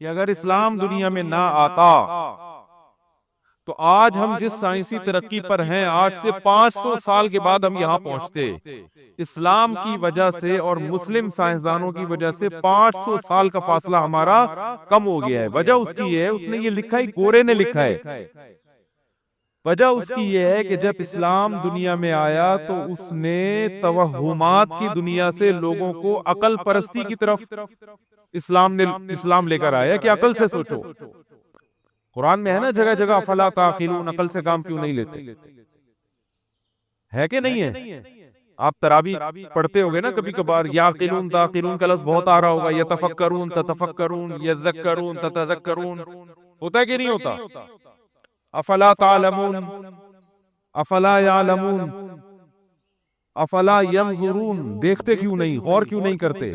कि अगर इस्लाम दुनिया में ना आता तो आज हम जिस साइंसी तरक्की पर हैं, आज से 500 साल के बाद हम यहाँ पहुंचते। इस्लाम की वजह से और मुस्लिम साइंसदानों की वजह से 500 साल का फासला हमारा कम हो गया है। वजह उसकी है, उसने ये लिखा है, गोरे ने लिखा है। वजह उसकी ये है कि जब इस्लाम दुनिया में आया तो उसने तवहुमात की दुनिया से लोगों को अकल परस्ती की तरफ इस्लाम लेकर आया कि अकल से सोचो। कुरान में है ना जगह जगह अफला ताक़िलून, अकल से काम क्यों नहीं लेते, है कि नहीं है? आप तरावी पढ़ते होगे ना कभी कभार, याक़िलून ताक़िलून का लफ्ज़ बहुत आ रहा होगा, यतफक्करून ततफक्करून यज़क्करून ततज़क्करून, होता है कि नहीं होता? अफला तालमून, अफला यालमून, अफला यंज़ुरून, देखते क्यों नहीं, गौर क्यों नहीं करते?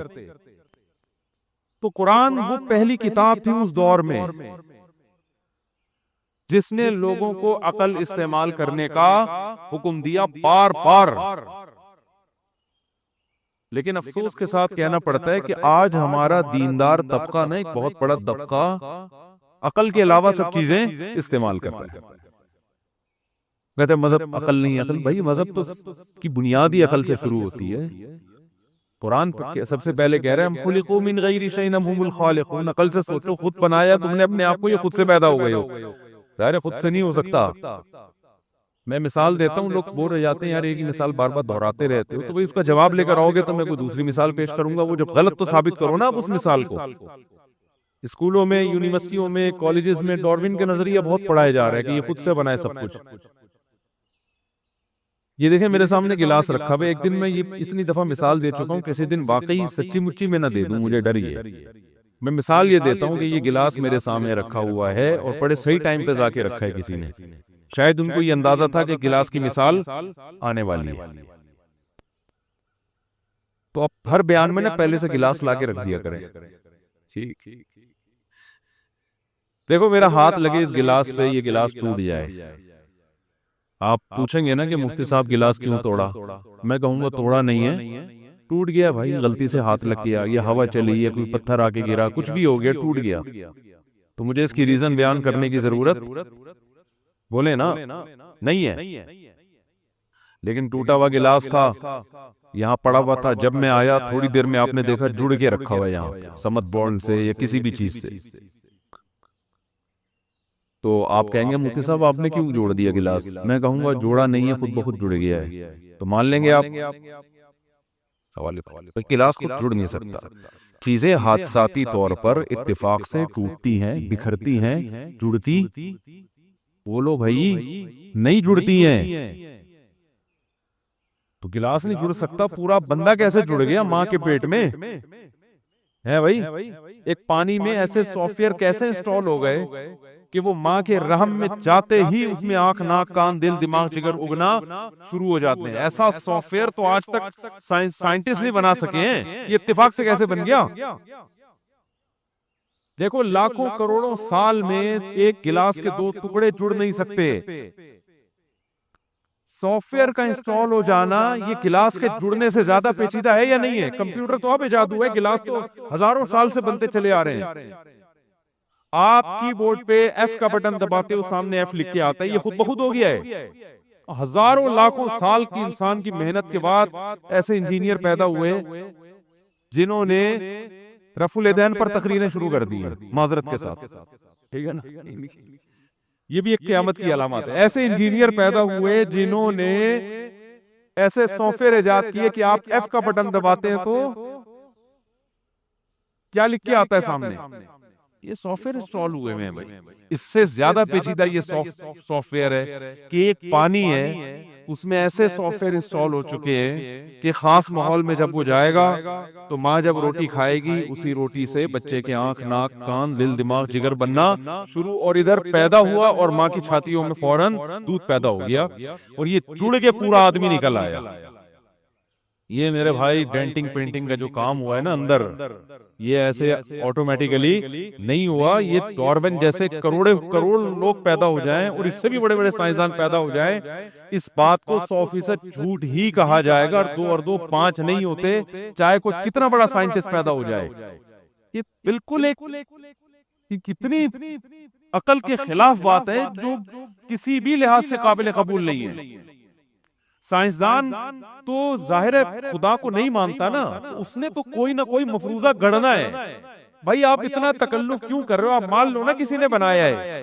तो कुरान वो पहली किताब थी उस दौर में जिसने लोगों को अकल इस्तेमाल करने का हुक्म दिया बार बार। लेकिन अफसोस के साथ कहना पड़ता है कि आज हमारा दीनदार तबका ना, एक बहुत बड़ा तबका अकल के अलावा सब चीजें इस्तेमाल करता है। कहते हैं मजहब अकल नहीं, अकल भाई मजहब तो की बुनियाद ही अकल से शुरू होती है। कुरान सबसे पहले कह रहे हैं हम खुलिकू मिन गैरि शैइन हम हुमुल खालिकून, अकल से सोचो, खुद बनाया तुमने अपने आप को, ये खुद से पैदा हो गए हो। यार खुद से नहीं हो सकता। मैं मिसाल देता हूँ, लोग बोल रहे जाते हैं यार एक ही मिसाल बार बार दोहराते रहते हो, तो भाई उसका जवाब लेकर आओगे तो मैं कोई दूसरी मिसाल पेश करूंगा, वो जब गलत तो साबित करो ना आप उस मिसाल को। स्कूलों में, यूनिवर्सिटियों में, कॉलेजेस में डार्विन के नजरिया बहुत पढ़ाया जा रहा है कि ये खुद से बनाए सब कुछ। ये देखें मेरे सामने गिलास रखा हुआ है, एक दिन मैं ये इतनी दफा मिसाल दे चुका हूँ, किसी दिन वाकई सच्ची मुच्ची में ना दे दूं, मुझे डर ही है। मैं मिसाल ये देता हूँ कि ये गिलास मेरे सामने रखा हुआ है और बड़े सही टाइम पे जाके रखा है किसी ने, शायद उनको ये अंदाजा था कि गिलास की मिसाल आने वाली है। तो आप हर बयान में ना पहले से गिलास लाके रख दिया करें। ठीक, देखो मेरा हाथ लगे इस गिलास पे, ये गिलास टूट जाए, आप पूछेंगे ना कि मुफ्ती साहब गिलास क्यों तोड़ा, मैं कहूंगा तोड़ा नहीं है, टूट गया भाई, गलती से हाथ लग गया, या हवा चली, या कोई पत्थर आके गिरा, कुछ भी हो गया, टूट गया। तो मुझे इसकी रीजन बयान करने की जरूरत, बोले ना, नहीं है। लेकिन टूटा हुआ गिलास था, यहाँ पड़ा हुआ था, जब मैं आया थोड़ी देर में आपने देखा जुड़ के रखा हुआ है यहाँ समत बॉन्ड से या किसी भी चीज से। तो आप कहेंगे मुफ्ती साहब आपने क्यों जोड़ दिया गिलास, मैं कहूंगा जोड़ा नहीं है, खुद ब खुद जुड़ गया है। तो मान लेंगे आप? सवाल गिलास खुद जुड़ नहीं सकता, चीजें हादसाती तौर पर इत्तेफाक से टूटती हैं, बिखरती हैं, जुड़ती, बोलो भाई, नहीं जुड़ती हैं। तो गिलास नहीं जुड़ सकता, पूरा बंदा कैसे जुड़ गया माँ के पेट में, है भाई? एक पानी में ऐसे सॉफ्टवेयर कैसे इंस्टॉल हो गए कि वो माँ के रहम में जाते ही उसमें आंख, नाक, कान, दिल, दिमाग, जिगर उगना शुरू हो जाते हैं। ऐसा सॉफ्टवेयर तो आज तक साइंटिस्ट नहीं बना सके हैं, ये इत्तेफाक से कैसे बन गया? देखो लाखों करोड़ों साल में एक गिलास के दो टुकड़े जुड़ नहीं सकते। सॉफ्टवेयर का इंस्टॉल हो जाना ये गिलास के जुड़ने से ज्यादा पेचीदा है या नहीं है? कंप्यूटर तो अब इजाद हुआ है, गिलास तो हजारों साल से बनते चले आ रहे हैं। आप कीबोर्ड पे एफ का बटन दबाते हो, सामने एफ लिख के आता है, ये खुद ब खुद हो गया है। हजारों लाखों साल की इंसान की मेहनत के बाद ऐसे इंजीनियर पैदा हुए जिन्होंने रफुल यदैन पर तकरीरें शुरू कर दी हैं, माजरत के साथ, ठीक है ना? ये भी एक क़यामत की अलामत है। ऐसे इंजीनियर पैदा हुए जिन्होंने ऐसे सॉफ्टवेयर इजाद किए कि आप एफ का बटन दबाते हैं तो क्या लिख के आता है सामने, ये सॉफ्टवेयर इंस्टॉल हुए हैं भाई। इससे ज्यादा पेचीदा ये सॉफ्टवेयर है कि एक पानी है, उसमें ऐसे सॉफ्टवेयर इंस्टॉल हो चुके हैं कि खास माहौल में जब वो जाएगा तो माँ जब रोटी खाएगी उसी रोटी से बच्चे के आंख, नाक, कान, दिल, दिमाग, जिगर बनना शुरू, और इधर पैदा हुआ और माँ की छातियों में फौरन दूध पैदा हो गया और ये जुड़ के पूरा आदमी निकल आया। ये मेरे भाई डेंटिंग पेंटिंग का जो काम हुआ है ना अंदर, ये ऐसे ऑटोमेटिकली नहीं हुआ। ये डार्विन जैसे करोड़ों करोड़ लोग पैदा हो जाएं और इससे भी बड़े बड़े साइंसदान पैदा हो जाएं, इस बात को 100% झूठ ही कहा जाएगा। और दो 5 नहीं होते, चाहे कोई कितना बड़ा साइंटिस्ट पैदा हो जाए। ये बिल्कुल एक ये कितनी अकल के खिलाफ बात है, जो किसी भी लिहाज से काबिल कबूल नहीं है। साइंसदान तो जाहिर है खुदा को नहीं मानता ना, तो उसने तो कोई ना कोई मफरूजा गढ़ना है। भाई आप इतना तकल्लुफ क्यों कर रहे हो? आप मान लो ना किसी ने बनाया है,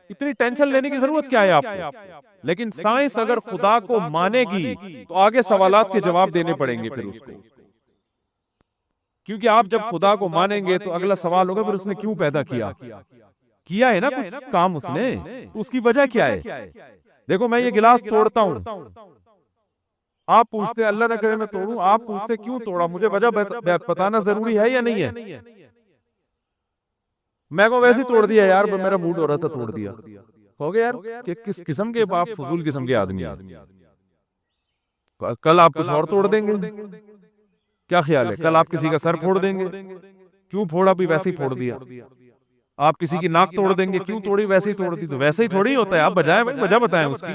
इतनी टेंशन लेने की जरूरत क्या है आपको? लेकिन साइंस अगर खुदा को मानेगी तो आगे सवालात के जवाब देने पड़ेंगे फिर उसको, क्योंकि आप जब खुदा को मानेंगे तो अगला सवाल होगा फिर उसने क्यों पैदा किया? किया है ना कुछ काम उसने, तो उसकी वजह क्या है? देखो मैं ये गिलास तोड़ता हूं, आप पूछते अल्लाह न करे मैं तोड़ूं, आप पूछते क्यों तोड़ा? मुझे वजह बताना जरूरी है या नहीं है? मैं को वैसे ही तोड़ दिया यार, मेरा मूड हो रहा था तोड़ दिया। हो गया यार कि किस किस्म के आप फजूल किस्म के आदमी हैं। कल आप कुछ और तोड़ देंगे, क्या ख्याल है? कल आप किसी का सर फोड़ देंगे, क्यों फोड़ा? भी वैसे ही फोड़ दिया। आप किसी की नाक तोड़ देंगे, क्यों तोड़ी? वैसे ही तोड़ दी। तो वैसे ही थोड़ी होता है, आप बजाय वजह बताएं उसकी।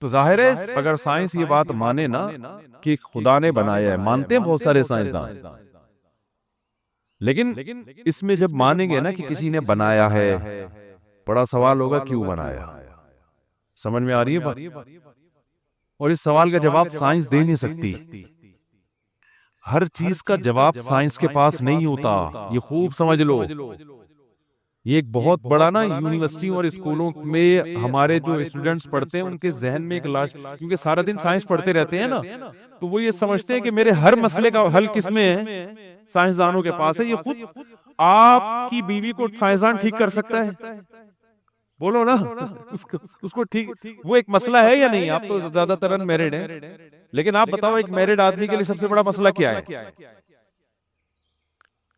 तो जाहिर है अगर साइंस ये बात माने ना कि खुदा ने बनाया है, मानते हैं बहुत सारे साइंसदान, लेकिन इसमें जब मानेंगे ना कि किसी ने बनाया है, बड़ा सवाल होगा क्यों बनाया। समझ में आ रही है बात? और इस सवाल का जवाब साइंस दे नहीं सकती। हर चीज का जवाब साइंस के पास नहीं होता, ये खूब समझ लो। ये एक बहुत बड़ा ना यूनिवर्सिटी और स्कूलों में हमारे जो स्टूडेंट्स पढ़ते हैं उनके जहन में एक लाश, क्योंकि सारा दिन साइंस पढ़ते रहते हैं ना, तो वो ये समझते हैं कि मेरे हर मसले का हल किसमें है? साइंसदानों के पास है। ये खुद आपकी बीवी को साइंसदान ठीक कर सकता है? बोलो ना उसको ठीक, वो एक मसला है या नहीं? आप तो ज्यादातर अनमैरिड हैं, लेकिन आप बताओ एक मैरिड आदमी के लिए सबसे बड़ा मसला क्या है?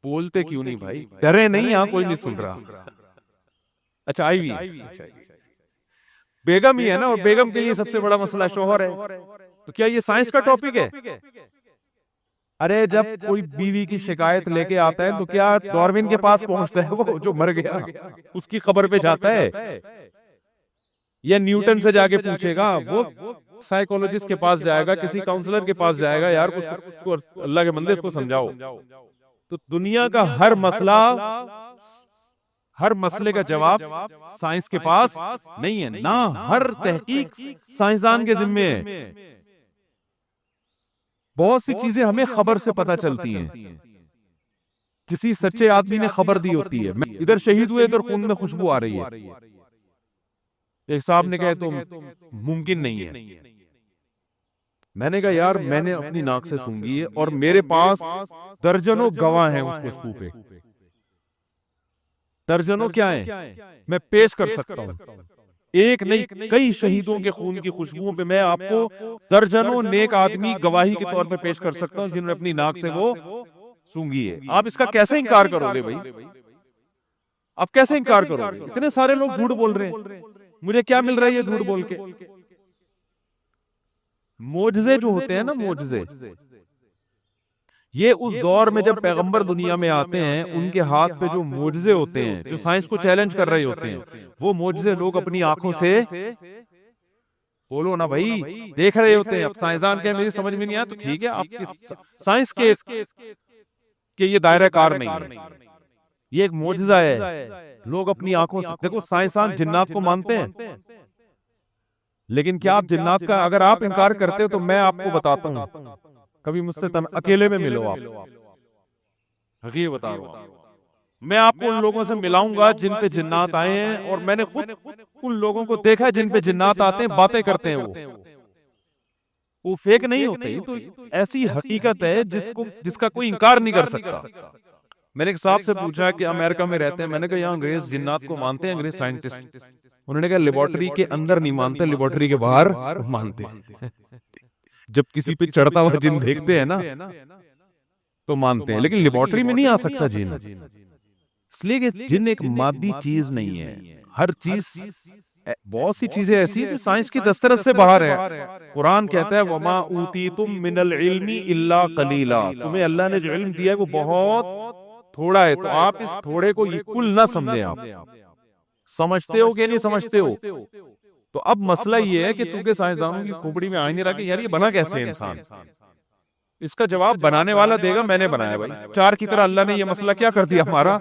बोलते क्यों नहीं भाई? डरे नहीं, यहाँ कोई नहीं सुन रहा। अच्छा आईवी, बेगम ही है ना, और बेगम के लिए सबसे बड़ा मसला शोहर है। तो क्या ये साइंस का टॉपिक है? अरे जब कोई बीवी की शिकायत लेके आता है तो क्या डार्विन के पास पहुंचता है? वो जो मर गया उसकी खबर पे जाता है, या न्यूटन से जाके पूछेगा? वो साइकोलॉजिस्ट के पास जाएगा, किसी काउंसलर के पास जाएगा, यार कुछ अल्लाह के बंदे इसको समझाओ। तो दुनिया का हर मसला, हर मसले का जवाब साइंस के पास नहीं है ना, हर तहकीक साइंसदान के जिम्मे है। बहुत सी चीजें हमें खबर से पता चलती हैं, किसी सच्चे आदमी ने खबर दी होती है। मैं इधर शहीद हुए, इधर खून में खुशबू आ रही है। एक साहब ने कहा तो मुमकिन नहीं है। मैंने कहा यार मैंने अपनी नाक से सूंघी है और मेरे पास दर्जनों गवाह हैं उस खुशबू पे। दर्जनों क्या है, मैं पेश कर सकता हूं। एक नहीं कई शहीदों के खून की खुशबुओं पे मैं आपको दर्जनों नेक आदमी गवाही के तौर पे पेश कर सकता हूं जिन्होंने अपनी नाक से वो सूंघी है। आप इसका कैसे इनकार करोगे भाई? आप कैसे इनकार करोगे? इतने सारे लोग झूठ बोल रहे हैं, मुझे क्या मिल रहा है ये झूठ बोल के? मोजज़े जो होते हैं ना, मोजज़े, ये उस दौर में जब पैगंबर दुनिया में आते हैं उनके हाथ पे जो मोजज़े होते हैं, जो साइंस को चैलेंज कर रहे होते हैं, वो मोजज़े लोग अपनी आंखों से, बोलो ना भाई, देख रहे होते हैं। अब साइंसदान के मेरी समझ में नहीं आया तो ठीक है, आपकी साइंस के ये दायरा कार नहीं है, ये एक मोजज़ा है। लोग अपनी आंखों से देखो, साइंसदान जिन्नात को मानते हैं, लेकिन क्या आप जिन्नात का अगर आप इनकार करते हो तो मैं आपको बताता हूं, कभी मुझसे अकेले में मिलो आप, हकीकत बता रहा हूं, मैं आपको उन लोगों से मिलाऊंगा जिन पे जिन्नात आए हैं, और मैंने खुद उन लोगों को देखा है जिन पे जिन्नात आते हैं, बातें करते हैं, वो फेक नहीं होते। तो ऐसी हकीकत है जिसका कोई इनकार नहीं कर सकता। मैंने एक साहब से पूछा कि अमेरिका में रहते हैं, मैंने कहा यहाँ अंग्रेज जिन्नात को मानते हैं, अंग्रेज साइंटिस्ट? उन्होंने कहा लेबोरेटरी के अंदर नहीं मानते, लेबोरेटरी के बाहर मानते हैं। जब किसी पे चढ़ता हुआ जिन देखते हैं ना तो मानते हैं, लेकिन लेबोरेटरी में नहीं आ सकता जिन, इसलिए कि जिन एक मादी चीज नहीं है। हर चीज, बहुत सी चीजें ऐसी जो साइंस की दस्तरस से बाहर है। कुरान कहता है वमा ऊतीतुम मिनल इल्मी इल्ला कलीला, तुम्हें अल्लाह ने जो इल्म दिया है वो बहुत थोड़ा है, तो आप इस थोड़े को ये कुल ना समझे। आप समझते हो कि नहीं समझते हो? तो अब मसला ये है कि चूंकि साइंसदानों की खोपड़ी में आ नहीं रहा कि यार ये बना कैसे इंसान, इसका जवाब बनाने वाला देगा, मैंने बनाया भाई। 4 की तरह अल्लाह ने ये मसला क्या कर दिया हमारा,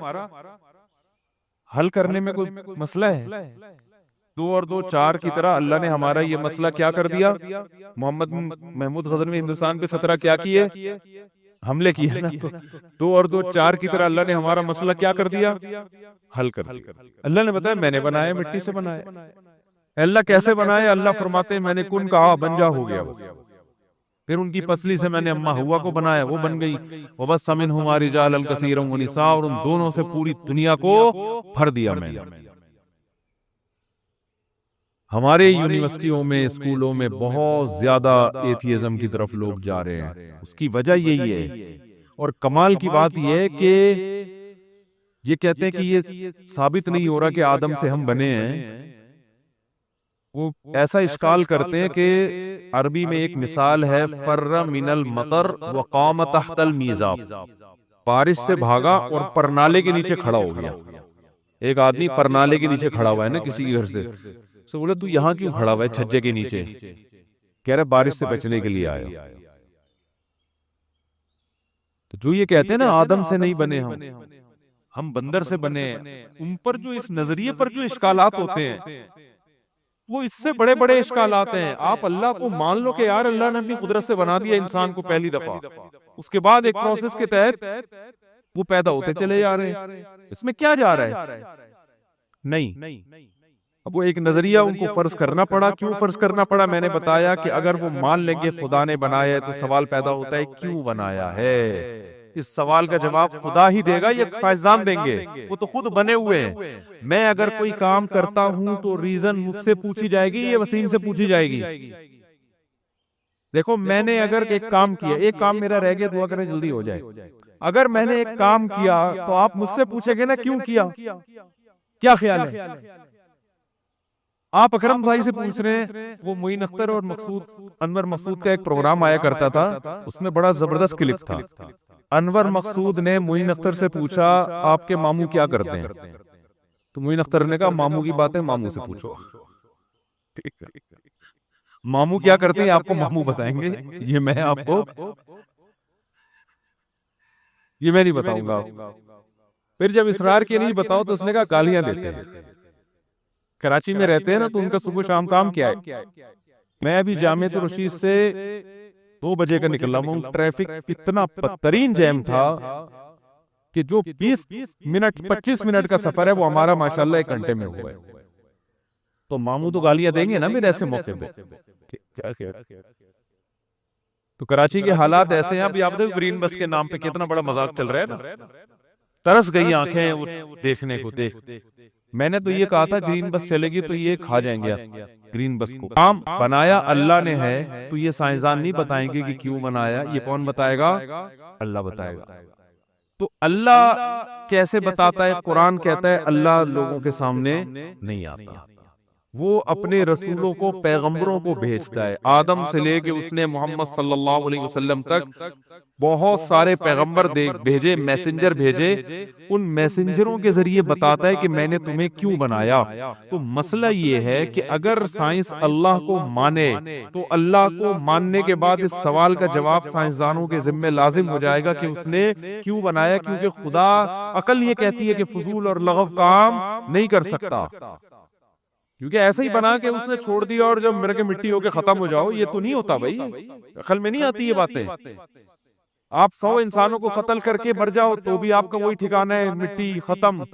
हल करने में कोई मसला है? 2 और 2 4 की तरह अल्लाह ने हमारा ये मसला क्या कर दिया। मोहम्मद महमूद गजनवी हिंदुस्तान पे 17 क्या किए, हमले किए ना। तो 2 और 2 4 की तरह अल्लाह ने हमारा मसला क्या कर दिया, हल कर दिया। अल्लाह ने बताया मैंने बनाया, मिट्टी से बनाया। अल्लाह कैसे बनाए, अल्लाह फरमाते हैं मैंने कुन कहा बन जा, हो गया बस। फिर उनकी पसली से मैंने अम्मा हुआ को बनाया, वो बन गई। वो बस समिन हमारी रिजालन कसीरन व निसा, और उन दोनों से पूरी दुनिया को भर दिया मैंने। हमारे यूनिवर्सिटियों में, स्कूलों में बहुत ज्यादा एथियज्म की तरफ लोग जा रहे हैं, उसकी वजह यही है। और कमाल की बात यह है कि ये कहते हैं कि ये साबित नहीं हो रहा कि आदम से हम बने हैं। वो ऐसा इश्काल करते हैं कि अरबी में एक मिसाल है, फर्र मिनल मतर व क़ाम तहतल मीज़ाब, बारिश से भागा और परनाले के नीचे खड़ा हो गया। एक आदमी परनाले के नीचे खड़ा हुआ है ना किसी के घर से, तो बोले तू यहाँ क्यों खड़ा हुआ है छज्जे के नीचे? कह रहा बारिश से बचने के लिए आया। तो जो ये कहते हैं ना आदम से नहीं बने हम बंदर से बने, उन पर जो इस नजरिए पर जो इश्कालात होते हैं वो इससे बड़े बड़े इश्कालात हैं। आप अल्लाह को मान लो कि यार अल्लाह ने अपनी कुदरत से बना दिया इंसान को पहली दफा, उसके बाद एक प्रोसेस के तहत वो पैदा होते चले जा रहे हैं, इसमें क्या जा रहा है? नहीं। अब वो एक नजरिया उनको फर्ज करना पड़ा। क्यों फर्ज करना पड़ा? मैंने बताया कि अगर वो मान लेंगे खुदा ने बनाया है, तो सवाल पैदा होता है क्यों बनाया है। इस सवाल का जवाब खुदा ही देगा, ये साइंसदान देंगे, वो तो खुद बने हुए हैं। मैं अगर कोई काम करता हूं तो रीजन मुझसे पूछी जाएगी, ये वसीम से पूछी जाएगी। देखो मैंने अगर एक काम किया, एक काम मेरा रह गया, दुआ करें जल्दी हो जाए। अगर मैंने एक काम किया तो आप मुझसे पूछेंगे ना क्यों किया, क्या ख्याल है? आप अकरम भाई से पूछ रहे हैं। वो मोइन अख्तर और मकसूद, अनवर मकसूद का एक प्रोग्राम आया करता था, उसमें बड़ा जबरदस्त क्लिप था। अनवर मकसूद ने मोइन अख्तर से पूछा आपके मामू क्या करते हैं? तो मोइन अख्तर ने कहा मामू की बात है मामू से पूछो। ठीक है, मामू क्या करते हैं आपको मामू बताएंगे, ये मैं नहीं बताऊंगा। फिर जब इसरार के नहीं बताओ तो उसने कहा गालियां देते हैं। कराची में रहते हैं ना, तो उनका सुबह शाम काम क्या है? मैं अभी जामिया रशीद से 2 बजे का निकला हूँ, ट्रैफिक इतना बदतरीन जैम था कि जो 20 मिनट 25 मिनट का सफर है वो हमारा माशाल्लाह 1 घंटे में हुआ है। तो मामू तो गालियां देंगे ना मेरे ऐसे मौके पे। तो कराची के हालात ऐसे हैं। अभी आप देखो ग्रीन बस के नाम पे कितना बड़ा मजाक चल रहा है ना, तरस गई आंखें वो देखने को। देख मैंने तो ये कहा था ग्रीन बस चलेगी तो ये खा जाएंगे ग्रीन बस को। काम बनाया अल्लाह ने है, तो ये साइंसदान नहीं बताएंगे कि क्यों बनाया, ये कौन बताएगा? अल्लाह बताएगा। तो अल्लाह कैसे बताता है? कुरान कहता है अल्लाह लोगों के सामने नहीं आता, वो अपने रसूलों को, पैगंबरों को भेजता है। आदम से लेके उसने मोहम्मद सल्लल्लाहु अलैहि वसल्लम तक बहुत सारे पैगंबर भेजे, मैसेंजर भेजे। उन मैसेंजरों के जरिए बताता है कि मैंने तुम्हें क्यों बनाया। तो मसला ये है कि अगर साइंस अल्लाह को माने तो अल्लाह को मानने के बाद इस सवाल का जवाब साइंसदानों के जिम्मे लाजिम हो जाएगा कि उसने क्यों बनाया। क्योंकि खुदा, अकल ये कहती है कि फजूल और लगव काम नहीं कर सकता, क्योंकि ऐसे ही बना के उसने छोड़ दिया और जब मेरे के मिट्टी होके खत्म हो जाओ, ये तो नहीं होता भाई, अकल में नहीं आती ये बातें। आप 100 इंसानों को कत्ल करके मर जाओ तो भी आपका वही ठिकाना है, मिट्टी खत्म।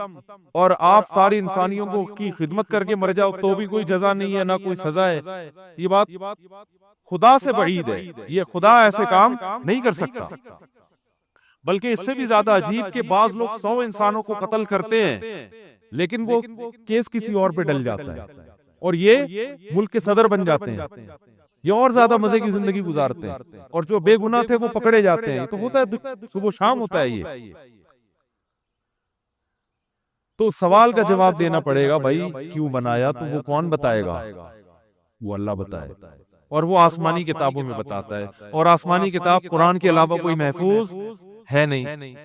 और आप सारी इंसानियों को की खिदमत करके मर जाओ तो भी कोई जजा नहीं है, ना कोई सजा है। ये बात खुदा से बईद है, ये खुदा ऐसे काम नहीं कर सकता। बल्कि इससे भी ज्यादा अजीब के बाज लोग 100 इंसानों को कत्ल करते हैं लेकिन वो केस किसी और पे डल जाता है और ये मुल्क के सदर बन जाते हैं, ये और ज्यादा मजे की जिंदगी गुजारते हैं, और जो बेगुनाह थे वो पकड़े जाते हैं। तो होता है सुबह शाम होता है ये। तो सवाल का जवाब देना पड़ेगा भाई, क्यों बनाया? तो वो कौन बताएगा? वो अल्लाह बताए, और वो आसमानी किताबों में बताता है। और आसमानी किताब कुरान के अलावा कोई महफूज है नहीं।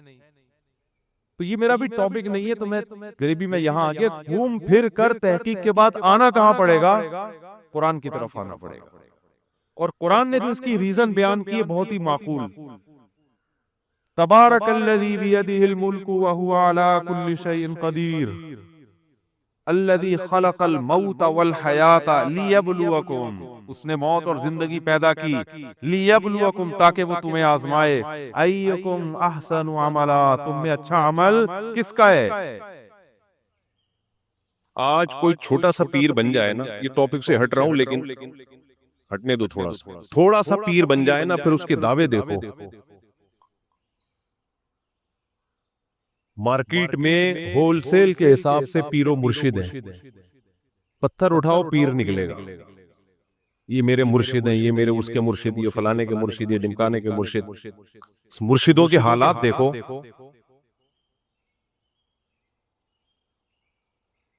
तो ये मेरा भी टॉपिक नहीं है, तो मैं गरीबी में यहाँ आगे घूम फिर कर तहकीक के बाद आना कहाँ पड़ेगा? कुरान की तरफ आना पड़ेगा। और कुरान ने जो इसकी रीजन बयान की है बहुत ही माकूल। तबारकल्लज़ी बियदिहिल मुल्कु व हुवा अला कुल्लि शैइन क़दीर अल्लज़ी खलक़ल मौत वल हयाता लियब्लुवकुम, उसने मौत और जिंदगी पैदा की लियब्लुवकुम, ताकि वो तुम्हें आजमाए, अय्युकुम अहसनु अमला, तुम में अच्छा अमल किसका है। आज कोई छोटा सा पीर बन जाए ना, ये टॉपिक से हट रहा हूं लेकिन हटने दो, थोड़ा सा पीर बन जाए ना, फिर उसके दावे देखो। मार्केट में होलसेल के हिसाब से पीरो मुर्शिद है, पत्थर उठाओ पीर निकलेगा। ये मेरे मुर्शिद हैं, ये मेरे उसके मुर्शिद, ये फलाने के मुर्शिद, ये ढिमकाने के मुर्शिद। मुर्शिदों के हालात देखो।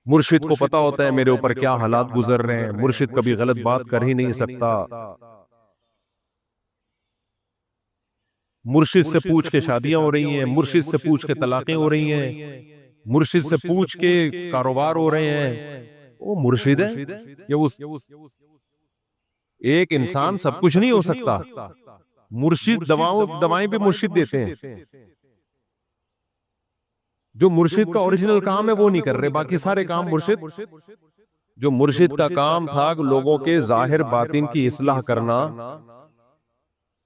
मुर्शिद को पता होता है मेरे ऊपर क्या हालात गुजर रहे हैं। मुर्शिद कभी गलत बात कर ही नहीं सकता। मुर्शिद से पूछ के शादियां हो रही हैं, मुर्शिद से पूछ के तलाकें हो रही हैं, मुर्शिद से पूछ के कारोबार हो रहे हैं। वो मुर्शिद है। ये उस एक इंसान सब कुछ नहीं हो सकता। मुर्शिद दवाएं भी मुर्शिद देते हैं। जो मुर्शिद का ओरिजिनल काम है वो नहीं कर रहे, बाकी सारे काम मुर्शिद। जो मुर्शिद का काम था लोगों के जाहिर बातिन की इस्लाह करना,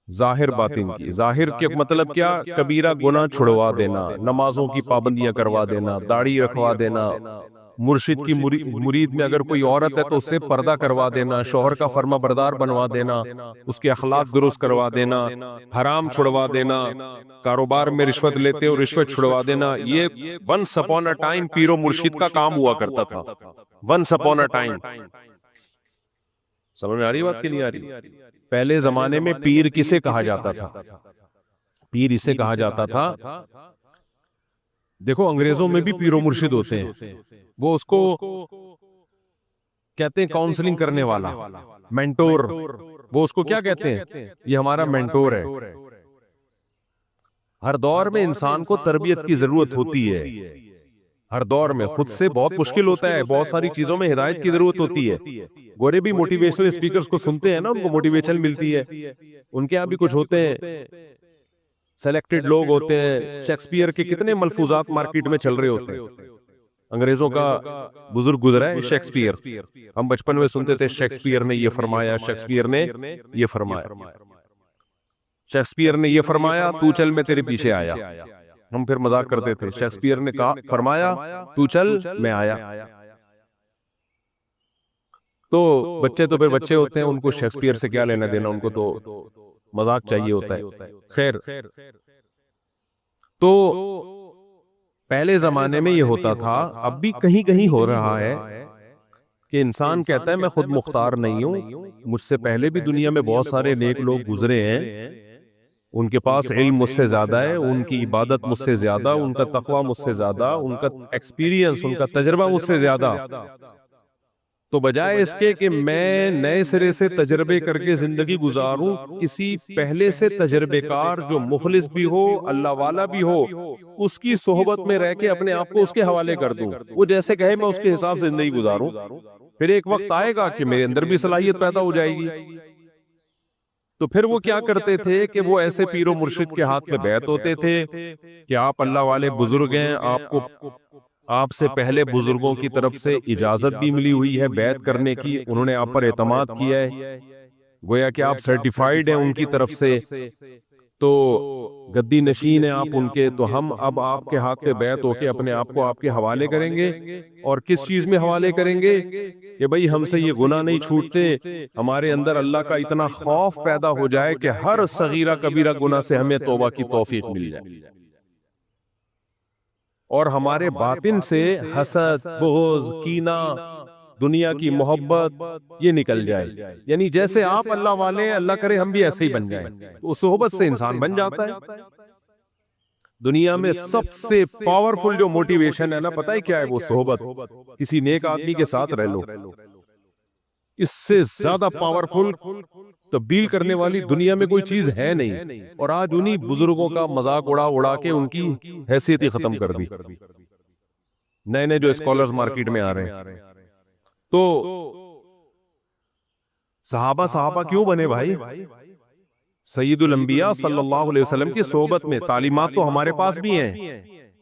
जाहिर बातिन की, जाहिर के मतलब क्या, कबीरा गुनाह छुड़वा देना, नमाजों की पाबंदियां करवा देना, दाढ़ी रखवा देना। मुर्शिद की मुरीद में अगर कोई औरत है तो उससे पर्दा करवा देना, शौहर का फर्मा बरदार बनवा देना, उसके अखलाक दुरुस्त करवा देना, हराम छुड़वा देना, कारोबार में रिश्वत लेते हो रिश्वत छुड़वा देना। ये वंस अपॉन अ टाइम पीरो मुर्शिद का काम हुआ करता था। Once upon a time. समझ में आ रही बात के लिए आ रही। पहले जमाने में पीर किसे कहा जाता था? पीर इसे कहा जाता था, देखो अंग्रेजों में भी पीरो मुर्शिद होते हैं, वो उसको कहते हैं काउंसलिंग करने वाला, मेंटोर। वो उसको क्या कहते हैं? ये हमारा मेंटोर है। हर दौर में इंसान को तरबियत की जरूरत होती है। हर दौर में खुद से बहुत मुश्किल होता है, बहुत सारी चीजों में हिदायत की जरूरत होती है। गोरे भी मोटिवेशनल स्पीकर्स को सुनते हैं ना, उनको मोटिवेशन मिलती है। उनके यहाँ भी कुछ होते हैं, सेलेक्टेड लोग होते हैं। शेक्सपियर के कितने मलफूजात मार्केट में चल रहे होते हैं। अंग्रेजों का बुजुर्ग गुजरा है शेक्सपियर। हम बचपन में सुनते थे शेक्सपियर ने ये फरमाया, शेक्सपियर ने ये फरमाया, शेक्सपियर ने ये फरमाया, तू चल मैं तेरे पीछे आया। हम फिर मजाक करते थे, शेक्सपियर ने कहा फरमाया तू चल मैं आया। तो बच्चे तो फिर बच्चे होते हैं, उनको शेक्सपियर से क्या लेना देना, उनको तो मजाक चाहिए होता है। खैर, तो पहले जमाने में ये होता था, अब भी कहीं कहीं हो रहा है कि इंसान कहता है मैं खुद मुख्तार नहीं हूं, मुझसे पहले भी दुनिया में बहुत सारे नेक लोग गुजरे हैं, उनके पास इल्म मुझसे ज्यादा है, उनकी इबादत मुझसे ज्यादा, उनका तकवा मुझसे ज्यादा, उनका एक्सपीरियंस, उनका तजर्बा मुझसे ज्यादा। तो बजाय इसके कि मैं नए सिरे से तजर्बे करके जिंदगी गुजारूं, किसी पहले से तजर्बेकार जो मुखलिस भी हो, अल्लाह वाला भी हो, उसकी सोहबत में रह के अपने आप को उसके हवाले कर दूं। वो जैसे कहे मैं उसके हिसाब से जिंदगी गुजारूं। फिर एक वक्त आएगा कि मेरे अंदर भी सलाहियत पैदा हो जाएगी। तो फिर वो क्या करते थे कि वो ऐसे पीरो मुर्शिद के हाथ में बैत होते थे कि आप अल्लाह वाले बुजुर्ग हैं, आपको आपसे पहले बुजुर्गों की तरफ से इजाजत भी मिली हुई है बैत करने की, उन्होंने आप पर एतमाद किया है, गोया कि आप सर्टिफाइड हैं उनकी तरफ से, तो गद्दी नशीन है आप उनके। तो हम अब आपके हाथ पे बैत होके अपने आप को आपके हवाले करेंगे। और किस चीज में हवाले करेंगे कि भाई हमसे ये गुनाह नहीं छूटते, हमारे अंदर अल्लाह का इतना खौफ पैदा हो जाए कि हर सगीरा कबीरा गुनाह से हमें तौबा की तौफीक मिल जाए, और हमारे बातिन से हसद, बुग़्ज़, कीना, दुनिया की मोहब्बत ये निकल जाए। यानी जैसे आप अल्लाह वाले, अल्लाह करे हम भी ऐसे ही बन जाएं। तो उस सोहबत से इंसान बन जाता है। दुनिया में सबसे पावरफुल जो मोटिवेशन है ना, पता है क्या है? वो सोहबत। किसी नेक आदमी के साथ रह लो, इससे ज्यादा पावरफुल तब्दील करने वाली दुनिया में कोई चीज है नहीं। और आज उन्हीं बुजुर्गों का मजाक उड़ा उड़ा के उनकी हैसियत ही खत्म कर दी। नए नए जो स्कॉलर्स मार्केट में आ रहे हैं, तो सहाबा सहाबा क्यों बने भाई? सैयदुल अंबिया सल्लल्लाहु अलैहि वसल्लम की सोबत में तालीमात तो हमारे पास भी हैं,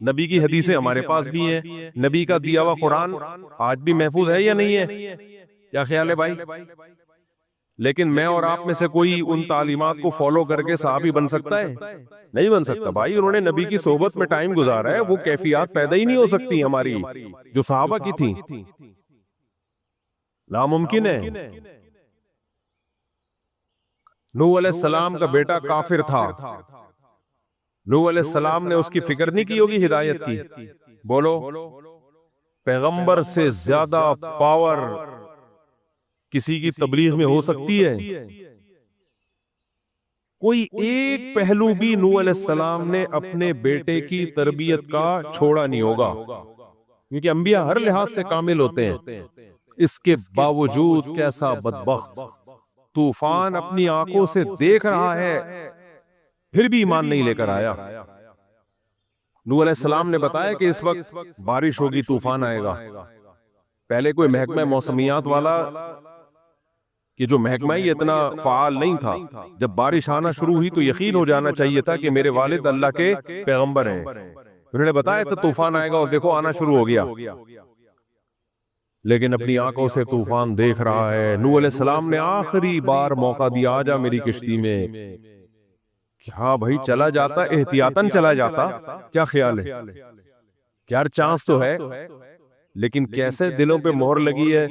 नबी की हदीसें हमारे पास भी हैं, नबी का दिया हुआ कुरान आज भी महफूज है या नहीं है? क्या ख्याल है भाई? लेकिन मैं और आप में से कोई उन तालीमात को फॉलो करके सहाबी बन सकता है? नहीं बन सकता भाई। उन्होंने नबी की सोबत में टाइम गुजारा है, वो कैफियत पैदा ही नहीं हो सकती हमारी जो सहाबा की थी, नामुमकिन है। नूह अलैहिस्सलाम का बेटा काफिर था, नूह अलैहिस्सलाम ने उसकी फिक्र नहीं की होगी हिदायत की? बोलो, पैगंबर से ज्यादा पावर किसी की तबलीग में हो सकती है? कोई एक पहलू भी नूह अलैहिस्सलाम ने अपने बेटे की तरबियत का छोड़ा नहीं होगा, क्योंकि अंबिया हर लिहाज से कामिल होते हैं। इसके बावजूद कैसा बदबख्त तूफान अपनी आंखों से देख रहा है, फिर भी ईमान नहीं लेकर आया। नूह अलैहिस्सलाम ने बताया कि इस वक्त बारिश होगी, तूफान आएगा। पहले कोई महकमा मौसमियात वाला कि जो महकमा ही इतना फाल नहीं था, जब बारिश आना शुरू हुई तो यकीन हो जाना चाहिए था कि मेरे वालिद अल्लाह के पैगंबर हैं। उन्होंने बताया था तूफान आएगा और देखो आना शुरू हो गया, लेकिन अपनी आंखों से तूफान देख रहा है। नूह अलैहिस्सलाम ने आखिरी बार मौका दिया, आजा मेरी किश्ती में। क्या भाई, चला जाता, एहतियातन चला जाता, क्या ख्याल है? यार चांस तो है, लेकिन कैसे दिलों पे मोहर लगी है।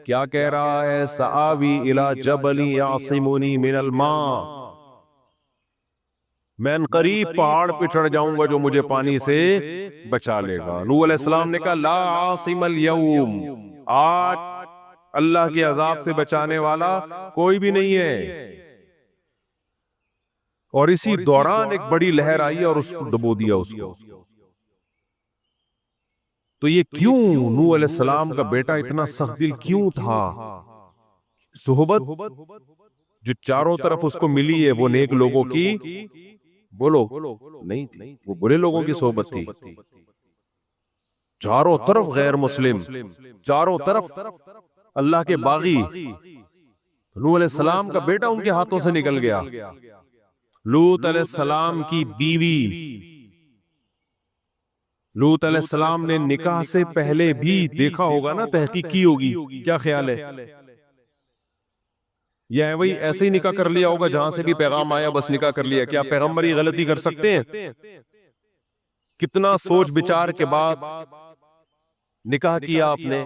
क्या कह रहा है? सआवी इला जबली यासिमुनी मिनल मा, मैं करीब पहाड़ पे चढ़ जाऊंगा जो मुझे पानी से बचा लेगा। नूह अलैहिस्सलाम ने कहा ला आसिमल यौम, आज अल्लाह के अजाब से बचाने वाला कोई भी नहीं है। और इसी दौरान एक बड़ी लहर आई और उसको डुबो दिया उसको। तो ये क्यों नूह अलैहिस्सलाम का बेटा इतना सख्त दिल क्यों था? सोहबत जो चारों तरफ उसको मिली है वो नेक लोगों की, बोलो, नहीं थी, वो बुरे लोगों की सोहबत थी। चारों तरफ गैर मुस्लिम, चारों तरफ अल्लाह के बागी। नूह अलैहिस्सलाम का बेटा उनके हाथों से निकल गया। लूत अलैहिस्सलाम की बीवी, लूत अलैहिस्सलाम ने निकाह से पहले भी देखा होगा ना, तहकीक की होगी। क्या ख्याल है? या वही ऐसे ही निकाह कर लिया होगा, जहां से भी पैगाम आया बस निकाह कर लिया? क्या पैगंबर ये गलती कर सकते हैं? कितना सोच विचार के बाद निकाह किया आपने।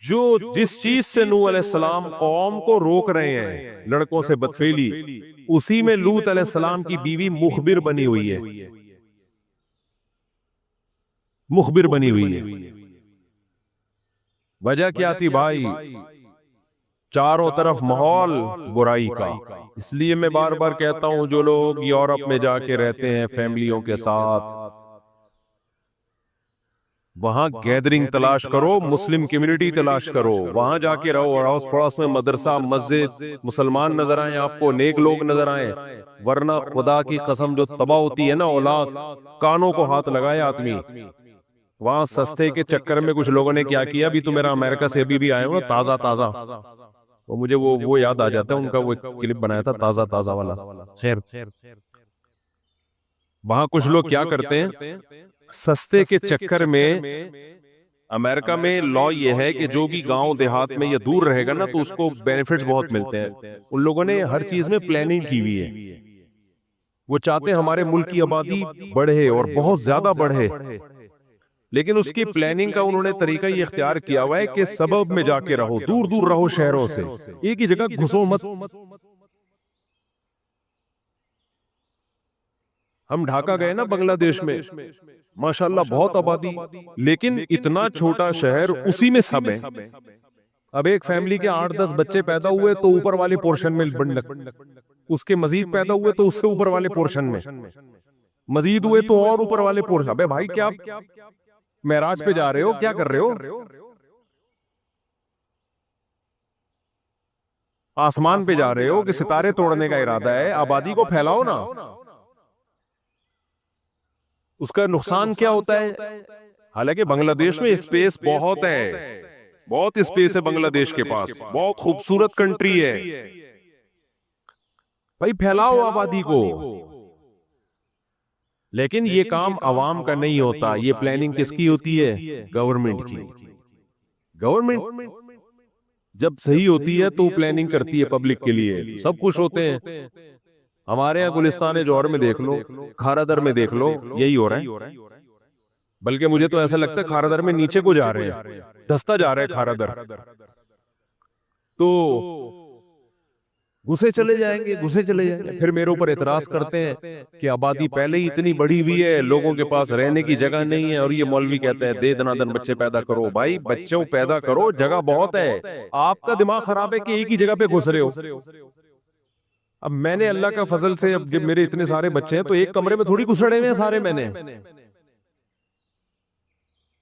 जो जिस चीज से नूह अलैहिस्सलाम कौम को रोक रहे हैं, लड़कों से बदफेली, उसी में लूत अलैहिस्सलाम की बीवी मुखबिर बनी हुई है, मुखबिर बनी हुई है। वजह क्या थी भाई? चारों तरफ माहौल बुराई का। इसलिए मैं बार बार कहता हूं, जो लोग यूरोप में जाके रहते हैं फैमिलियों के साथ, वहां गैदरिंग तलाश करो, मुस्लिम कम्युनिटी तलाश करो, वहां जाके रहो, और आस पड़ोस में मदरसा मस्जिद, मुसलमान नजर आए आपको, नेक लोग नजर आए। वरना खुदा की कसम जो तबाह होती है ना औलाद, कानों को हाथ लगाए आदमी। वहां सस्ते के चक्कर में कुछ लोगों ने क्या किया, अभी तो मेरा अमेरिका से अभी भी आया हूं ना, ताजा ताजा, वो मुझे वो याद आ जाता है, उनका वो क्लिप बनाया था ताजा ताजा वाला। खैर, वहां कुछ लोग क्या करते हैं, सस्ते के चक्कर में, अमेरिका में लॉ ये है कि जो भी गांव देहात में या दूर रहेगा ना, तो उसको बेनिफिट्स बहुत मिलते हैं। उन लोगों ने हर चीज में प्लानिंग की हुई है। वो चाहते हैं हमारे मुल्क की आबादी बढ़े और बहुत ज्यादा बढ़े, लेकिन उसकी प्लानिंग का उन्होंने तरीका ये इख्तियार किया हुआ है कि सबब में जाके रहो, दूर दूर रहो शहरों से, एक ही जगह घुसो मत। हम ढाका गए ना बांग्लादेश में, माशाल्लाह बहुत आबादी, लेकिन इतना छोटा शहर, उसी में सब है। अब एक फैमिली के 8-10 बच्चे पैदा हुए तो ऊपर वाले पोर्शन में बंडक, उसके मजीद पैदा हुए तो उससे ऊपर वाले पोर्शन में, मजीद हुए तो और ऊपर वाले पोर्शन। अबे भाई, क्या मेराज पे जा रहे हो? क्या कर रहे हो? आसमान पे जा रहे हो कि सितारे तोड़ने का इरादा है? आबादी को फैलाओ ना। उसका नुकसान क्या होता है? हालांकि बांग्लादेश में स्पेस बहुत है, बहुत स्पेस है बांग्लादेश के पास, बहुत खूबसूरत कंट्री है भाई, फैलाओ आबादी को। लेकिन ये काम अवाम का नहीं होता, ये प्लानिंग किसकी होती है? गवर्नमेंट की। गवर्नमेंट जब सही होती है तो प्लानिंग करती है पब्लिक के लिए, सब खुश होते हैं। हमारे यहाँ गुलिस्तान जौहर में देख लो, खारादर में देख लो, यही हो रहा है। बल्कि मुझे तो ऐसा लगता है खारादर में नीचे को जा रहे हैं, धंसता जा रहा है खारादर। तो घुसे चले जाएंगे, घुसे चले जाएंगे। फिर मेरे ऊपर एतराज करते हैं कि आबादी पहले ही इतनी बड़ी हुई है, लोगों के पास रहने की जगह नहीं है, और ये मौलवी कहते हैं दे दनादन बच्चे पैदा करो। भाई बच्चों पैदा करो, जगह बहुत है। आपका दिमाग खराब है कि एक ही जगह पे घुस रहे हो। अब मैंने अल्लाह का फजल से, अब जब मेरे इतने सारे बच्चे हैं तो एक कमरे में थोड़ी घुसड़े हुए हैं सारे, मैंने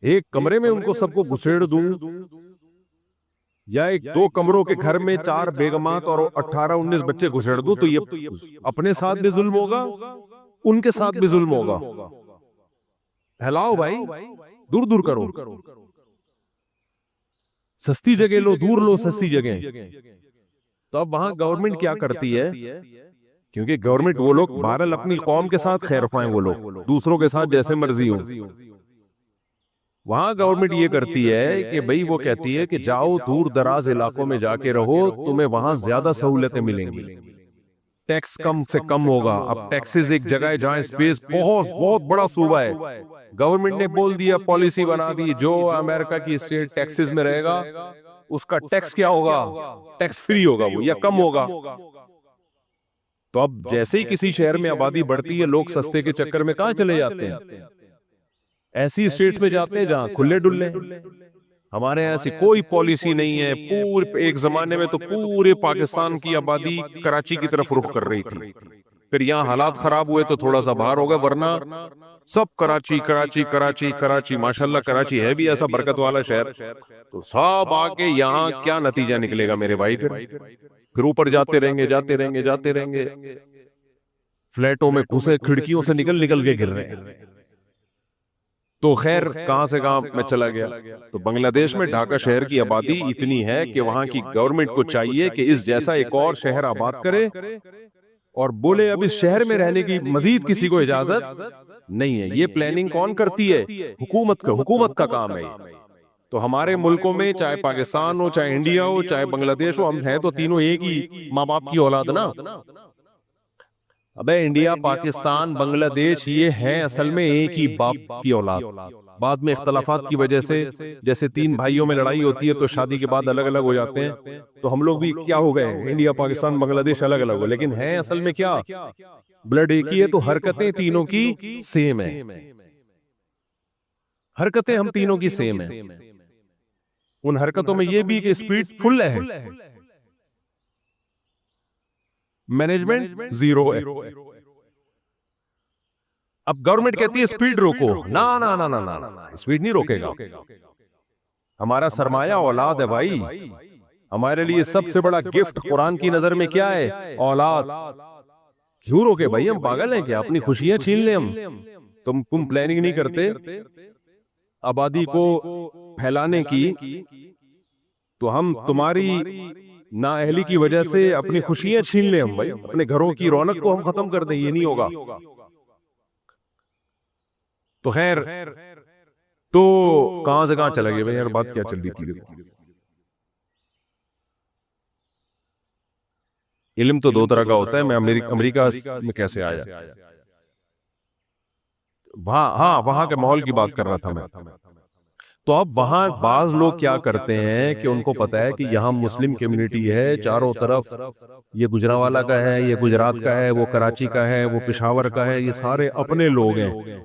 एक कमरे में उनको सबको घुसेड़ दूं, या एक 2 कमरों के घर में 4 बेगमात और 18-19 बच्चे घुसेड़ दूं, तो ये अपने साथ भी जुल्म होगा, उनके साथ भी जुल्म होगा। फैलाओ भाई, दूर दूर करो, सस्ती जगह लो, दूर लो सस्ती जगह। तो अब वहां गवर्नमेंट क्या करती है, क्योंकि गवर्नमेंट वो लोग बहरहाल अपनी कौम के साथ खैर ख्वाह, वो लोग दूसरों के साथ जैसे मर्जी हो। वहां गवर्नमेंट ये करती है कि भाई वो कहती है कि जाओ दूर दराज इलाकों में जाके रहो, तुम्हें वहां ज्यादा सहूलतें मिलेंगी, टैक्स कम से कम होगा। अब टैक्सेस एक जगह है जहां स्पेस बहुत बहुत बड़ा सूबा है, गवर्नमेंट ने बोल दिया, पॉलिसी बना दी, जो अमेरिका की स्टेट टैक्सेस में रहेगा उसका टैक्स क्या होगा, टैक्स फ्री होगा वो, या कम होगा। तो अब जैसे ही किसी शहर में आबादी बढ़ती है, लोग सस्ते के चक्कर में कहां चले जाते हैं? ऐसी स्टेट्स में जाते हैं जहां खुले डुल्ले। हमारे यहाँ ऐसी कोई पॉलिसी नहीं है। पूरे एक जमाने में तो पूरे पाकिस्तान की आबादी कराची की तरफ रुख कर रही थी, फिर यहाँ हालात खराब हुए तो थोड़ा सा बाहर हो गया, वरना सब कराची कराची कराची कराची। माशाल्लाह कराची है भी ऐसा बरकत वाला शहर, तो सब आके यहाँ क्या नतीजा निकलेगा मेरे भाई? फिर ऊपर जाते रहेंगे जाते रहेंगे जाते रहेंगे, फ्लैटों में घुसे, खिड़कियों से निकल निकल के गिर रहे हैं। तो खैर कहां से कहां मैं चला गया। तो बांग्लादेश में ढाका शहर की आबादी इतनी है कि वहां की गवर्नमेंट को चाहिए कि इस जैसा एक और शहर आबाद करे, और बोले अब इस शहर में रहने की मजीद किसी को इजाजत नहीं है। ये प्लानिंग कौन करती है? हुकूमत का काम है। तो हमारे मुल्कों में, चाहे पाकिस्तान हो, चाहे इंडिया हो, चाहे बांग्लादेश हो, हम हैं तो तीनों एक ही माँ बाप की औलाद ना। अबे इंडिया, पाकिस्तान, बांग्लादेश, ये हैं असल में एक ही बाप की औलाद। बाद में इख्तलाफात की वजह से, जैसे 3 भाइयों में लड़ाई होती है तो शादी के बाद अलग अलग हो जाते हैं, तो हम लोग भी क्या हो गए, इंडिया पाकिस्तान बांग्लादेश अलग अलग हो, लेकिन हैं असल में क्या, ब्लड एक ही है। तो हरकतें तीनों की सेम है, हरकतें हम तीनों की सेम है। उन हरकतों में ये भी कि स्पीड फुल है, मैनेजमेंट जीरो है। अब गवर्नमेंट कहती है स्पीड रोको, ना ना ना ना ना ना, स्पीड नहीं रोकेगा। हमारा सरमाया औलाद है भाई। हमारे लिए सबसे बड़ा गिफ्ट कुरान की नजर में क्या है? औलाद। क्यों रोके भाई? हम पागल हैं क्या? अपनी खुशियां छीन ले हम? तुम प्लानिंग नहीं करते आबादी को फैलाने की, तो हम तुम्हारी नाअहली की वजह से अपनी खुशियां छीन ले हम भाई, अपने घरों की रौनक को हम खत्म कर दें, ये नहीं होगा। तो खैर, तो कहां से कहां चला गया भाई यार, बात क्या चल रही थी? इल्म तो 2 तरह का होता है। मैं अमेरिका में कैसे आया, वहां के माहौल की बात कर रहा था मैं। तो अब वहां बाज लोग क्या करते हैं कि उनको पता है कि यहाँ मुस्लिम कम्युनिटी है चारों तरफ, ये गुजरांवाला का है, ये गुजरात का है, वो कराची का है, वो पेशावर का है, ये सारे अपने लोग हैं।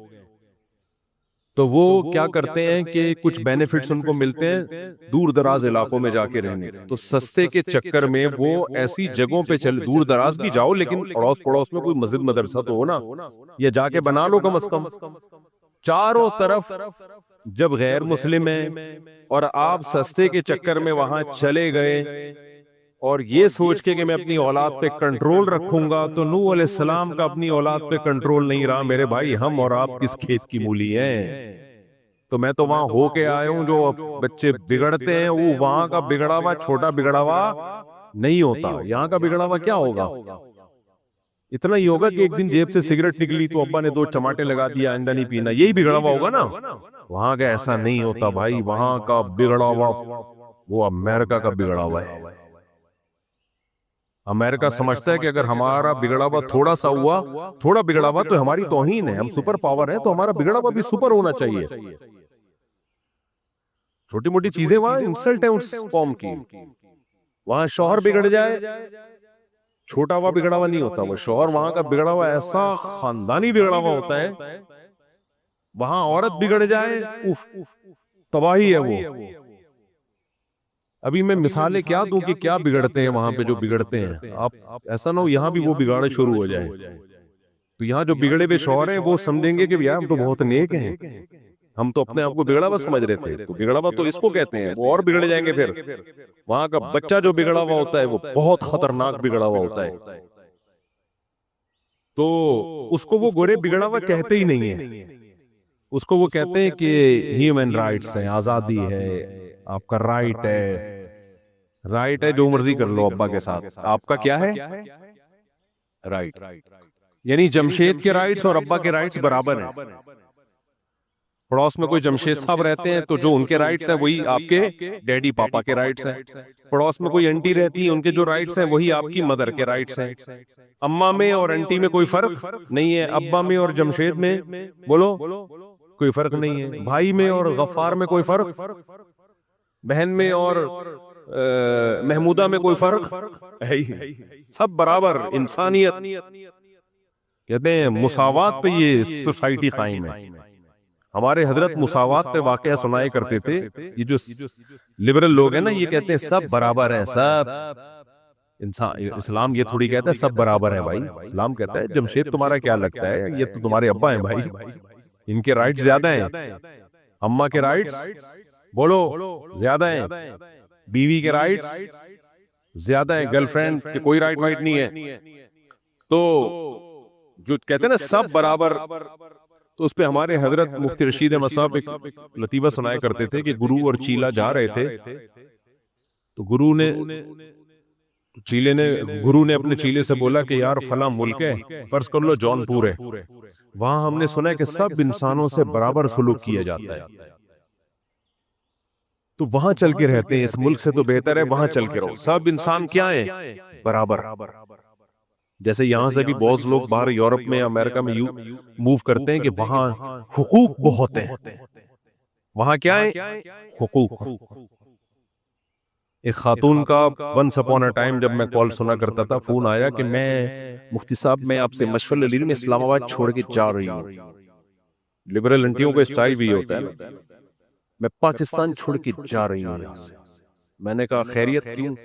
तो वो क्या करते हैं कि कुछ बेनिफिट्स उनको मिलते हैं दूर दराज इलाकों में जाके रहने, तो सस्ते के चक्कर में वो ऐसी जगहों पे चले, दूर दराज भी जाओ लेकिन अड़ोस पड़ोस में कोई मस्जिद मदरसा तो हो ना, ये जाके बना लो कम से कम। चारों तरफ जब गैर मुस्लिम है और आप सस्ते के चक्कर में वहां चले गए और ये सोच के कि मैं अपनी औलाद पे कंट्रोल रखूंगा, तो नूह अलैहिस्सलाम का अपनी औलाद पे कंट्रोल नहीं रहा मेरे भाई। हम और आप किस खेत की मूली हैं? तो मैं तो वहां होके आया हूं, जो बच्चे बिगड़ते हैं वो वहां का बिगड़ा हुआ, छोटा बिगड़ा हुआ नहीं होता। यहाँ का बिगड़ा हुआ क्या होगा? इतना ही होगा कि एक दिन जेब से सिगरेट निकली तो अब्बा ने दो चमाटे लगा दिया, आइंदा नहीं पीना, यही बिगड़ा हुआ होगा ना। वहां का ऐसा नहीं होता भाई, वहां का बिगड़ा हुआ वो अमेरिका का बिगड़ा हुआ है। अमेरिका समझता है कि अगर हमारा बिगड़ा हुआ थोड़ा सा हुआ, थोड़ा बिगड़ा हुआ तो हमारी तौहीन है, हम सुपर पावर है, तो हमारा बिगड़ा हुआ भी सुपर होना चाहिए। छोटी मोटी चीजें वहां इंसल्ट है उस कौम की। वहां शौहर बिगड़ जाए, छोटा हुआ बिगड़ा हुआ नहीं होता, वो शौहर वहां का बिगड़ा हुआ ऐसा खानदानी बिगड़ा हुआ होता है। वहां औरत बिगड़ जाए, उफ, तबाही है वो। अभी मैं मिसालें क्या दूं कि क्या बिगड़ते हैं वहां पे जो बिगड़ते हैं। आप ऐसा ना हो यहाँ भी वो बिगाड़े शुरू हो जाए। तो यहाँ जो बिगड़े हुए शौहर हैं वो समझेंगे कि भैया हम तो बहुत नेक हैं, हम तो अपने आप को बिगड़ा हुआ समझ रहे थे, तो बिगड़ा हुआ तो इसको कहते हैं, वो और बिगड़ जाएंगे फिर। वहां का बच्चा जो बिगड़ा हुआ होता है वो बहुत खतरनाक बिगड़ा हुआ होता है, तो उसको वो गोरे बिगड़ा हुआ कहते ही नहीं है। उसको वो कहते हैं कि ह्यूमन राइट्स है, आजादी है, आपका राइट है, राइट है जो मर्जी कर लो अब्बा के साथ, आपका क्या है राइट। यानी जमशेद के राइट्स और अब्बा के राइट्स बराबर हैं। पड़ोस में कोई जमशेद साहब रहते हैं तो जो उनके राइट्स हैं वही आपके डैडी पापा के राइट्स हैं। पड़ोस में कोई आंटी रहती है, उनके जो राइट्स हैं वही आपकी मदर के राइट्स हैं। अम्मा में और आंटी में कोई फर्क नहीं है, अब्बा में और जमशेद में बोलो कोई फर्क नहीं है, भाई में और गफ्फार में कोई फर्क, बहन में और महमूदा में कोई फर्क है ही, सब बराबर। इंसानियत कहते हैं, मुसावात पे ये सोसाइटी कायम है। हमारे हजरत मुसावात पे वाकया सुनाए करते थे। ये जो लिबरल लोग हैं ना, ये कहते हैं सब बराबर है, सब इंसान। इस्लाम ये थोड़ी कहता है सब बराबर है भाई। इस्लाम कहता है जमशेद तुम्हारा क्या लगता है, ये तो तुम्हारे अब्बा हैं भाई, इनके राइट्स ज्यादा हैं। अम्मा के राइट्स बोलो ज्यादा हैं, बीवी के राइट्स ज्यादा हैं, गर्लफ्रेंड के कोई राइट वाइट नहीं है। तो जो कहते हैं ना सब बराबर, तो उस पे हमारे हजरत मुफ्ती रशीद अहमद साहब एक लतीफा सुनाया करते थे कि गुरु और चीला जा रहे थे, तो गुरु ने अपने चीले से बोला कि यार फला मुल्क है, फर्ज कर लो जौनपुर है, वहां हमने सुना है कि सब इंसानों से बराबर सलूक किया जाता है, तो वहां चल के रहते हैं, इस मुल्क से तो बेहतर है वहां चल के रहो। सब इंसान क्या है, बराबर। जैसे यहां से भी बहुत लोग बाहर यूरोप में अमेरिका में मूव करते हैं कि वहां हुकूक बहुत है, वहां क्या है हुकूक। एक खातून का वंस अपॉन अ टाइम जब मैं कॉल सुना करता था, फोन आया कि मैं मुफ्ती साहब मैं आपसे मशवरा ले रही हूं, मैं इस्लामाबाद छोड़ के जा रही हूँ। लिबरल आंटियों का स्टाइल भी होता है, मैं पाकिस्तान छोड़ के जा रही हूँ यहाँ से। मैंने कहा खैरियत क्यों?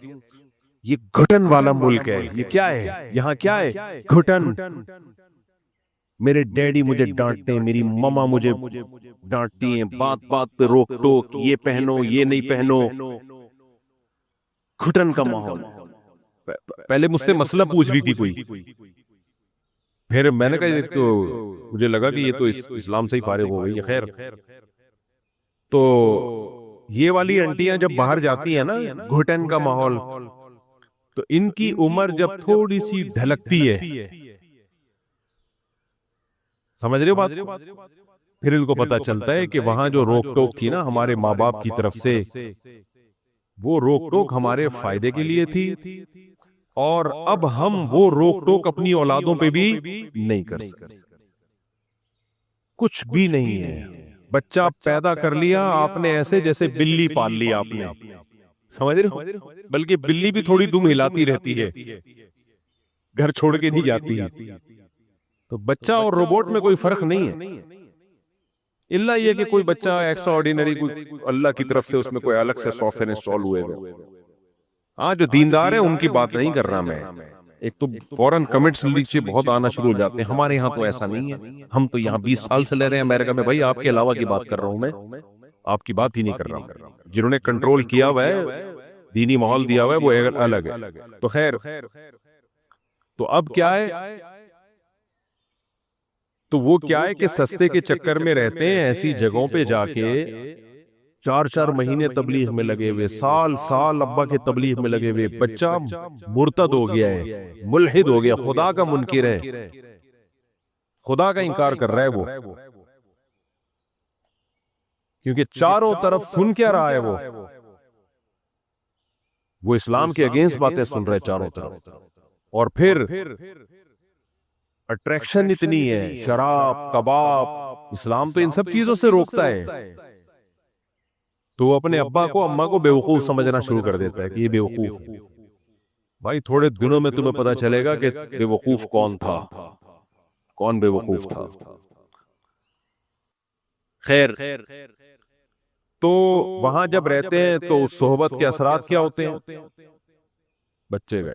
ये घुटन वाला मुल्क है, ये क्या है, यहाँ क्या है घुटन। मेरे डैडी मुझे डांटते हैं, मेरी मम्मा मुझे डांटती हैं, बात बात पे रोक टोक, ये पहनो ये नहीं पहनो, घुटन का माहौल। पहले मुझसे मसला पूछ रही थी कोई, फिर मैंने कहा तो मुझे लगा कि ये तो इस्लाम से ही फारिग हो गई है। खैर, तो ये वाली आंटियां जब बाहर जाती है ना, घुटन का माहौल, तो इनकी उम्र जब थोड़ी सी ढलकती है, समझ रहे हो बात, फिर इनको पता चलता है कि वहां जो रोक टोक थी ना हमारे माँ बाप की तरफ से, वो रोक टोक हमारे फायदे के लिए थी, और अब हम वो रोक टोक अपनी औलादों पे भी नहीं कर सकते। कुछ भी नहीं है, बच्चा पैदा कर लिया आपने ऐसे जैसे बिल्ली पाल लिया आपने, समझ रहे हो, बल्कि बिल्ली भी थोड़ी दुम हिलाती रहती है, घर छोड़ के नहीं जाती है। तो बच्चा और रोबोट में कोई फर्क नहीं है, इल्ला ये कि कोई बच्चा एक्स्ट्रा ऑर्डिनरी, कोई अल्लाह की तरफ से उसमें कोई अलग से सॉफ्टवेयर इंस्टॉल हुए। हाँ, जो दीनदार है उनकी बात नहीं कर रहा मैं। एक तो फौरन कमेंट्स नीचे बहुत आना शुरू हो जाते हैं, हमारे यहाँ तो ऐसा नहीं है, हम तो यहाँ 20 साल से ले रहे हैं अमेरिका में। भाई आपके अलावा की बात कर रहा हूं मैं, आपकी बात ही नहीं कर रहा हूं। जिन्होंने कंट्रोल किया हुआ है, दीनी माहौल दिया हुआ है, वो अलग है। तो खैर, तो अब क्या है, तो वो क्या है कि सस्ते के चक्कर में रहते हैं, ऐसी जगहों पे जाके 4-4 महीने तबलीग में लगे हुए, साल साल अब्बा के तबलीग में लगे हुए, बच्चा मुर्तद हो गया है, मुल्हिद हो गया, खुदा का मुनकिर है, खुदा का इनकार कर रहा है वो, क्योंकि चारों तरफ सुन क्या रहा है वो इस्लाम के अगेंस्ट बातें सुन रहे चारों तरफ। और फिर अट्रैक्शन इतनी है, शराब कबाब, इस्लाम तो इन सब चीजों से रोकता है, तो वो अपने अब्बा को अम्मा को बेवकूफ समझना शुरू कर देता है कि ये बेवकूफ है। भाई थोड़े दिनों में तुम्हें पता चलेगा कि बेवकूफ कौन था, कौन बेवकूफ था। खैर, तो वहां जब रहते हैं तो उस सोहबत के असरात क्या होते हैं? बच्चे गए,